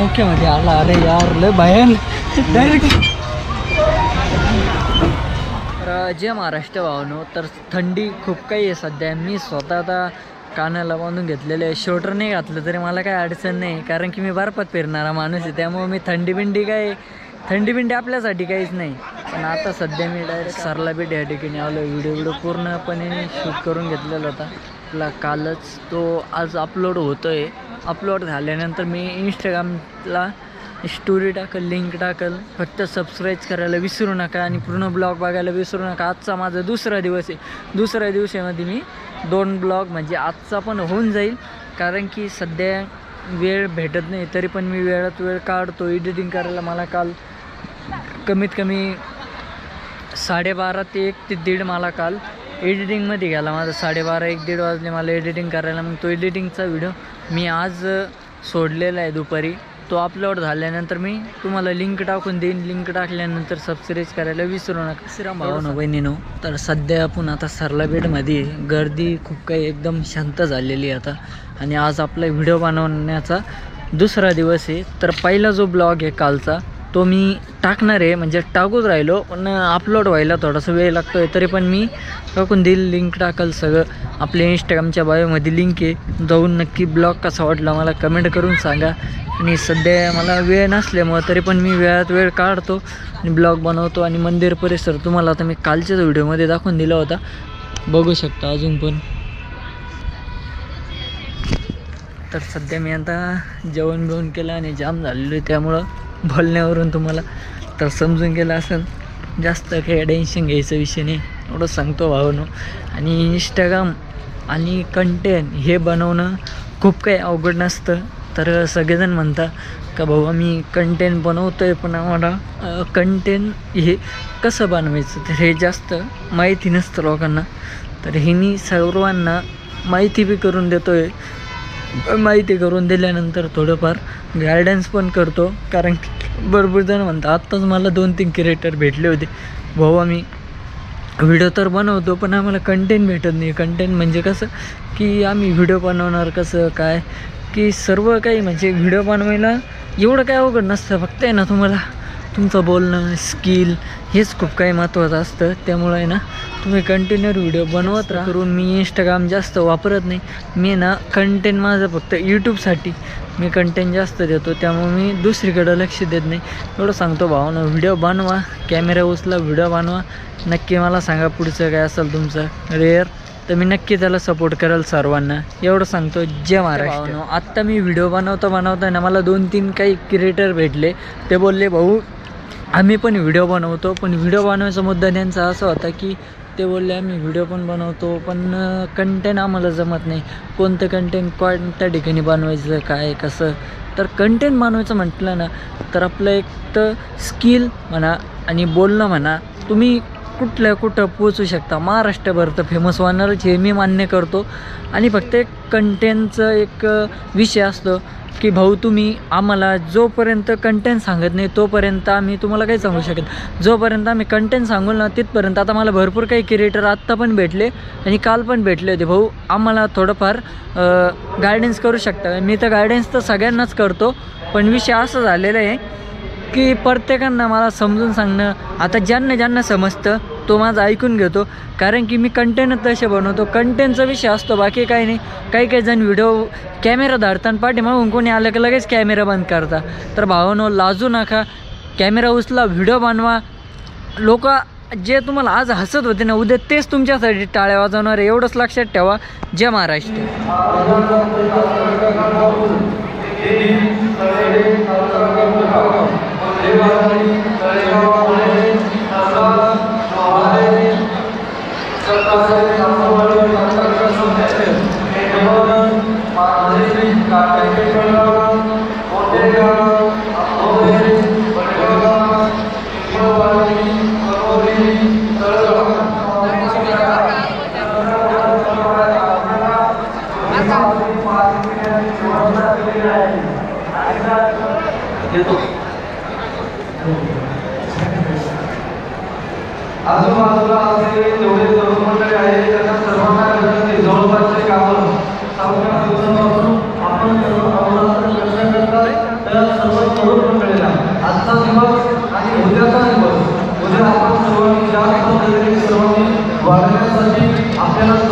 डोक्यामध्ये आला. अरे यार लय भयान डायरेक्ट. तर जय महाराष्ट्र भावनो. तर थंडी खूप काही आहे सध्या. मी स्वतः आता कानाला बांधून घेतलेलं आहे. शोटर नाही घातलं तरी मला काही अडचण नाही, कारण की मी बर्फात फिरणारा माणूस आहे. त्यामुळे मी थंडी आपल्यासाठी काहीच नाही. पण आता सध्या मी डायरेक्ट सरला बीट या ठिकाणी आलो. व्हिडिओ पूर्णपणे शूट करून घेतलेला होता आपला कालच. तो आज अपलोड होतो आहे. अपलोड झाल्यानंतर मी इंस्टाग्रामला स्टोरी टाकल, लिंक टाकल. फक्त सबस्क्राईब करायला विसरू नका आणि पूर्ण ब्लॉग बघायला विसरू नका. आजचा माझा दुसरा दिवस आहे. दुसऱ्या दिवसामध्ये मी 2 ब्लॉग म्हणजे आजचा पण होऊन जाईल, कारण की सध्या वेळ भेटत नाही. तरी पण मी वेळात वेळ काढतो. एडिटिंग करायला मला काल कमीत कमी 12:30 ते 1 ते 1:30 मला काल एडिटिंगमध्ये गेला. माझं 12:30 1-1:30 वाजले मला एडिटिंग करायला. मग तो एडिटिंगचा व्हिडिओ मी आज सोडलेला आहे दुपारी. तो अपलोड झाल्यानंतर मी तुम्हाला लिंक टाकून देईन. लिंक टाकल्यानंतर सबस्क्राईब करायला विसरू नका. श्रीराम भावानो बहिणीनो, तर सध्या आपण आता सरला बेटमध्ये गर्दी खूप काही एकदम शांत झालेली आहे आता. आणि आज आपला व्हिडिओ बनवण्याचा दुसरा दिवस आहे. तर पहिला जो ब्लॉग आहे कालचा तो मी टाकणार आहे, म्हणजे टाकूच राहिलो पण अपलोड व्हायला थोडासा वेळ लागतो आहे. तरी पण मी टाकून देईल. लिंक टाकल सगळं. आपल्या इंस्टाग्रामच्या बायोमध्ये लिंक आहे. जाऊन नक्की ब्लॉग कसा वाटला मला कमेंट करून सांगा. आणि सध्या मला वेळ नसल्यामुळं तरी पण मी वेळात वेळ काढतो आणि ब्लॉग बनवतो. आणि मंदिर परिसर तुम्हाला आता मी कालच्याच व्हिडिओमध्ये दाखवून दिला होता, बघू शकता अजून पण. तर सध्या मी आता जेवण बिवण केलं आणि जाम झालेलो आहे, त्यामुळं बोलण्यावरून तुम्हाला तर समजून गेलं असेल. जास्त काही टेन्शन घ्यायचा विषय नाही, एवढं सांगतो भावानो. आणि इंस्टाग्राम आणि कंटेंट हे बनवणं खूप काही अवघड नसतं. तर सगळेजण म्हणतात का भाऊ आम्ही कंटेंट बनवतो आहे, पण आम्हाला कंटेंट हे कसं बनवायचं तर हे जास्त माहिती नसतं लोकांना. तर हे मी सर्वांना माहिती बी करून देतो आहे. माहिती करून दिल्यानंतर थोडंफार गायडन्स पण करतो, कारण भरपूर जण म्हणतात. आत्ताच मला 2-3 क्रिएटर भेटले होते, भाऊ आम्ही व्हिडिओ तर बनवतो पण आम्हाला कंटेंट भेटत नाही. कंटेंट म्हणजे कसं की आम्ही व्हिडिओ बनवणार कसं काय, की सर्व काही म्हणजे व्हिडिओ बनवायला एवढं काय अवघड नसतं. फक्त आहे ना तुम्हाला तुमचं बोलणं स्किल हेच खूप काही महत्त्वाचं असतं. त्यामुळं आहे ना तुम्ही कंटिन्यू व्हिडिओ बनवत राहा. करून मी इंस्टाग्राम जास्त वापरत नाही. मी ना कंटेंट माझं फक्त यूट्यूबसाठी मी कंटेंट जास्त देतो, त्यामुळे मी दुसरीकडं लक्ष देत नाही. एवढं सांगतो भावानं, व्हिडिओ बनवा, कॅमेरा उचला, व्हिडिओ बनवा. नक्की मला सांगा पुढचं काय असेल तुमचं रेअर, तर मी नक्की त्याला सपोर्ट करेल सर्वांना. एवढं सांगतो. जय महाराष्ट्र. आत्ता मी व्हिडिओ बनवता ना मला 2-3 काही क्रिएटर भेटले. ते बोलले भाऊ आम्ही पण व्हिडिओ बनवतो, पण व्हिडिओ बनवायचा मुद्दा त्यांचा असा होता की ते बोलले आम्ही व्हिडिओ पण बनवतो पण कंटेंट आम्हाला जमत नाही. कोणतं कंटेंट कोणत्या ठिकाणी बनवायचं काय कसं. तर कंटेंट बनवायचं म्हटलं ना तर आपलं एक तर स्किल म्हणा आणि बोलणं म्हणा, तुम्ही कुठं पोचू शकता. महाराष्ट्रभर तर फेमस होणारच हे मी मान्य करतो. आणि फक्त एक कंटेंटचं एक विषय असतो की भाऊ तुम्ही आम्हाला जोपर्यंत कंटेंट सांगत नाही तोपर्यंत आम्ही तुम्हाला काही सांगू शकत. जोपर्यंत आम्ही कंटेंट सांगू ना तिथपर्यंत. आता मला भरपूर काही क्रिएटर आत्ता पण भेटले आणि काल पण भेटले होते, भाऊ आम्हाला थोडंफार गायडन्स करू शकता. मी तर गायडन्स तर सगळ्यांनाच करतो, पण विषय असं झालेला आहे की प्रत्येकांना मला समजून सांगणं. आता ज्यांना समजतं तो माझं ऐकून घेतो, कारण की मी कंटेंटच तसे बनवतो. कंटेंटचा विषय असतो, बाकी काही नाही. काही जण व्हिडिओ कॅमेरा धाडताना पाठीमागून कोणी आलं की लगेच कॅमेरा बंद करता. तर भावानो लाजू नका, कॅमेरा उचला, व्हिडिओ बनवा. लोक जे तुम्हाला आज हसत होते ना उद्या तेच तुमच्यासाठी टाळ्या वाजवणार आहे, एवढंच लक्षात ठेवा. जय महाराष्ट्र. आजूबाजूला असलेले जेवढे तरुण मंडळी आहेत त्यांना सर्वांना जवळपासचे कामं आपण प्रयत्न करतात. तर सर्व सर्व मंडळीला आजचा दिवस आणि उद्याचा दिवस उद्या आपण सर्वांनी जास्त सर्वांनी वाढवण्यासाठी आपल्याला